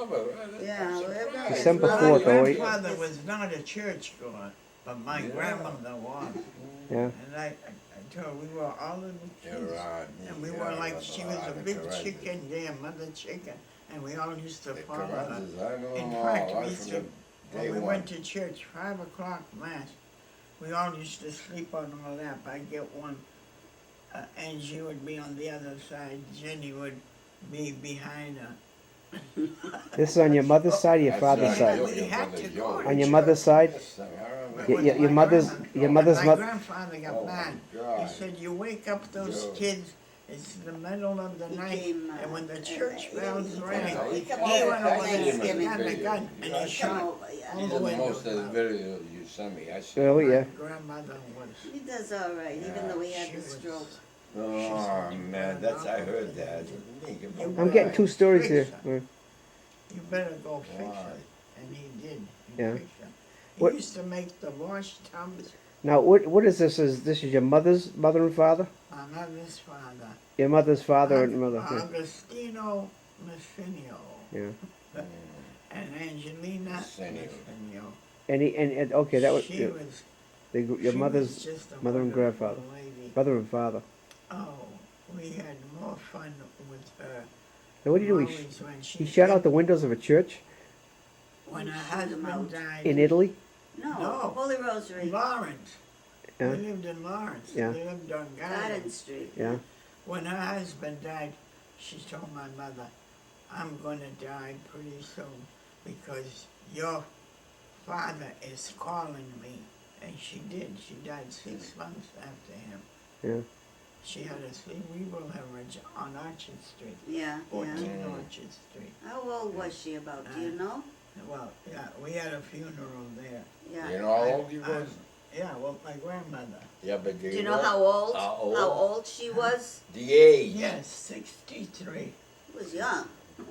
remember. Yeah, Surprised. December My 4th, oh, grandfather was not a churchgoer, but my grandmother was. Yeah. And I told her we were all little kids. You're right. And we Yeah, were I like, remember she was a the big Carezes. chicken, yeah, mother chicken. And we all used to The follow her. Carezes, I know In them fact, all, we right used from to, the when day we one. went to church, 5 o'clock mass, we all used to sleep on our lap. I'd get one, Angie would be on the other side, Jenny would be behind her. This is on your mother's side or your That's father's right. side? We had to go to On your church. mother's side? Yes, I But remember. with Your my mother's, grandma- your mother's my mother. grandfather got Oh, my mad. He God. said, you wake up those Joe. kids, it's the middle of the He night, came, and when the he church bells came rang, over. he He come went over over for there Thanksgiving. and got the gun, and he Come shot over, yeah. all These the are the windows most of the out. video you sent me. I see. Oh, My yeah. grandmother was. He does all right, even though he had She the was- stroke. Oh, man, that's, I heard that. I'm getting two stories here. You better go fix Why? it. And he did. He Yeah. fixed it. He What- used to make the wash tubs. Now, what is this? This is your mother's mother and father? My mother's father. Your mother's father and mother. Yeah. Agostino Messinio. Yeah. And Angelina Messinio. Messinio. And okay, that was She was your she was mother's just a mother and wonderful grandfather, lady. mother and father. Oh, we had more fun with her. Now, what do you do? Always when she He shot out the windows of a church when her Shoot 'em out. husband died. in Italy. No, No. Holy Rosary, Lawrence. Yeah. We lived in Lawrence. Yeah. We lived on Garden Garden. Street. Yeah. When her husband died, she told my mother, I'm going to die pretty soon because your father is calling me. And she did. She died 6 months after him. Yeah. She had a cerebral hemorrhage on Orchard Street, Yeah, 14 yeah. Orchard Street. How old was she about, do you know? Well, yeah, we had a funeral there. Yeah. You know how old you was? Yeah, well, my grandmother. Yeah, but Do you know how old? How old? How old she was? The age. Yes, 63. She was young.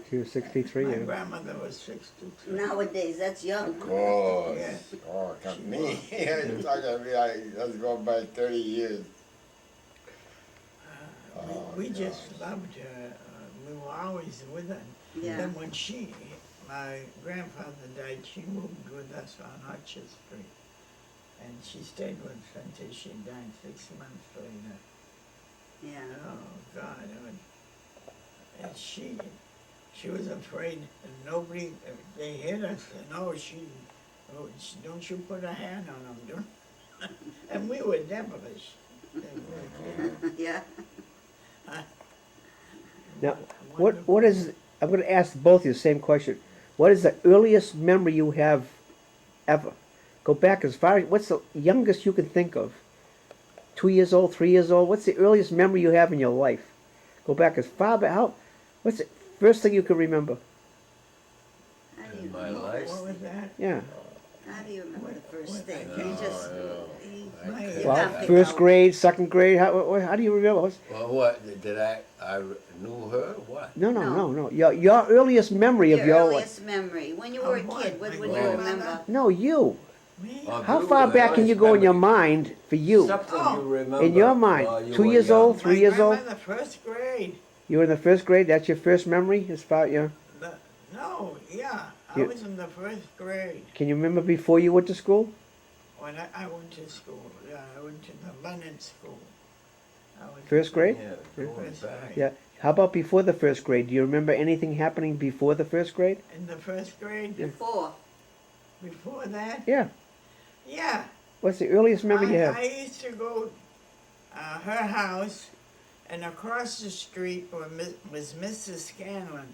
She was 63. My Yeah. grandmother was 63. Nowadays, that's young. Of course. Yeah. Oh, come She me. was. You're talking to me, let's go back 30 years. We just loved her. We were always with her. Yeah. Then when my grandfather died, she moved with us on Orchard Street. And she stayed with us until she died 6 months later. Yeah. Oh, God. And she was afraid and nobody, they hit us and don't you put a hand on them. And we were devilish. Yeah. Now, what is? I'm going to ask both of you the same question. What is the earliest memory you have ever? Go back as far. What's the youngest you can think of? 2 years old, 3 years old. What's the earliest memory you have in your life? Go back as far back. What's the first thing you can remember? How do you In my remember? life? What was that? Yeah. How do you remember the first What- thing? what- You No, just, no. you Well, can't pick first out. grade, second grade. How do you remember? Well, what? Did I knew her? What? No. Your earliest memory of Your your earliest memory, when you were a Of what? kid, what My would you grandmother? remember? No, you. Me? How far back can you go in your mind for you? Something Oh. you remember. In your mind, while you 2 were years young. old, 3 years old. My grandmother, first grade. You were in the first grade. That's your first memory. As far your. No, yeah, I You- was in the first grade Can you remember before you went to school? when I went to school. Yeah, I went to the London school. I went First grade? Yeah, going First back. grade. Yeah. How about before the first grade? Do you remember anything happening before the first grade? In the first grade? Before. Before that? Yeah. Yeah. What's the earliest memory you have? I used to go her house, and across the street was Mrs. Scanlon.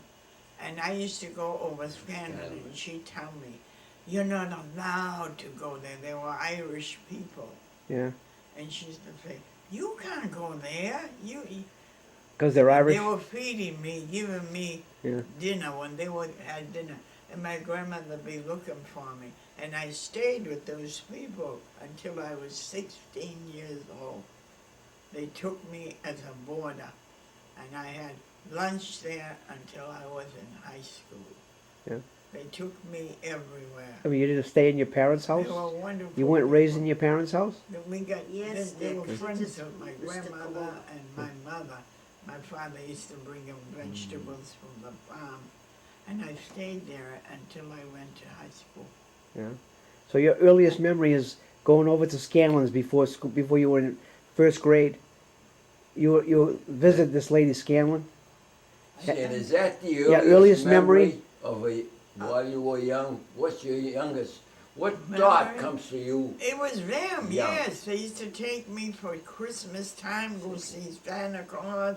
And I used to go over Scanlon, and she'd tell me, you're not allowed to go there. They were Irish people. Yeah. And she used to say, you can't go there. Because they're Irish. They were feeding me, giving me Yeah. dinner when they had dinner. And my grandmother be looking for me. And I stayed with those people until I was 16 years old. They took me as a boarder. And I had lunch there until I was in high school. Yeah. They took me everywhere. I mean, you didn't stay in your parents' They house. were wonderful. You weren't raised in people. your parents' house. We got, Yes, they were Dick. friends Just of my Mr. grandmother Cole. and my mother. My father used to bring him vegetables from the farm. And I stayed there until I went to high school. Yeah. So your earliest memory is going over to Scanlon's before school, before you were in first grade. You visited this lady Scanlon. And is that the Yeah, earliest, earliest memory, memory? of while you were young? What's your youngest? What Memory? thought comes to you? It was them, Yeah. yes. They used to take me for Christmas time, go see Santa Claus.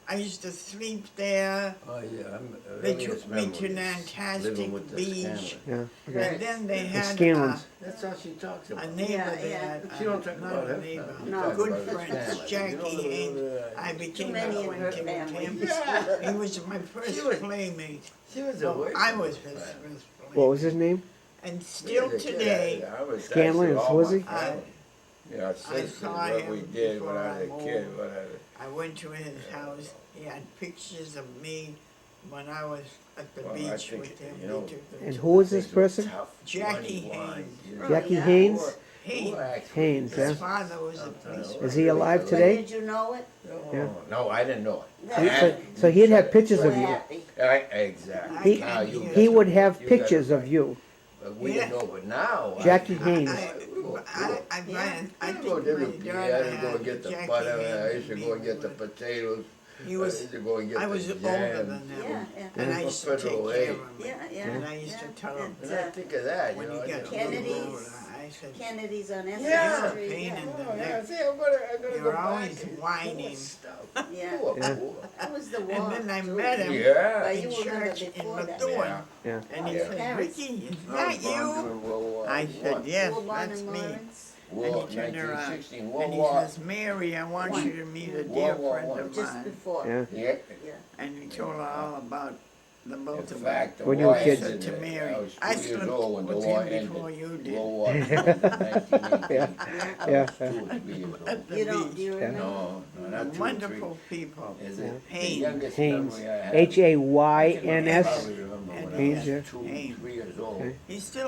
I used to sleep there. Oh yeah, They earliest took me to memories, Nantastic living with the Beach. Scanlon. Yeah. Okay. And then they At had Scanlon's. That's all she talks about. a neighbor Yeah, there. She don't talk not about a her. neighbor. She No. talks Good about the friends, Scanlon. Jackie You know, Haynes. I Too became many in her acquainted with family. him. Yeah. He was my first She was- playmate. She was Well, away I from was her his family. first playmate. What was his name? And still As a kid, today, I was Scanlon and all my Swizzy? family. Yeah, sisters, saw what we him did before when I was a I'm kid, old. whatever. I went to his house. He had pictures of me when I was at the Well, I beach think, with him. you know, He took them And to who was this Things were person? tough, Jackie money-wise, Haynes. you know. Jackie yeah. Haynes? Haynes. Haynes, His yeah. father was a policeman. Is he alive When today? did you know it? Yeah. No, I didn't know it. So, Yeah. so he'd have pictures So of you. happy. Exactly. He- Now you He got would it. have You got it pictures of right. you. But we didn't Yeah. know, but now. Jackie I, Haynes. I Yeah. think go my to the daughter I used to go had get the Jackie butter, I Haynes used to and go and me get the with- potatoes. He I was, used to go and get I the was jam. older than them. Yeah, yeah. And I Yeah. used to take Federal care aid. of him. Yeah, yeah. And I used to yeah. tell him, And I think of that, you when know. you I get just- a little Kennedy's. older, I said, Kennedy's on Essex Yeah. Street. Pain Yeah. in the Oh, yeah, neck. see, I'm gonna You're go back always and whining. more stuff. Yeah. Poor, Yeah. poor. That was the And war. then I too. met him Yeah. But in you were never church in before that. Methuen. Yeah. And he Yeah. said, Paris. Vickie, is I that was born you? during World War I said, yes, You were born that's in me. Lawrence? War, And he turned around, 1916, World And he War. says, Mary, I want you to meet a World dear War friend One. of Just mine. before. Yeah. Yeah. Yeah. And he told her all about the In both of them. fact, the When you war were kids. ended, To Mary, I was 2 I years slept old when the with war him ended. before you did. World War II, 1918. Yeah. I Yeah. was 2 or 3 years old. At the You don't, do beach. you remember? No, no, not 2 or 3. Wonderful people. Is it the Haynes. youngest Haynes. memory I have? Hayns. I can H-A-Y-N-S. probably remember when I Haynes, was yeah. 2, Haynes. 3 years old. Okay. He's still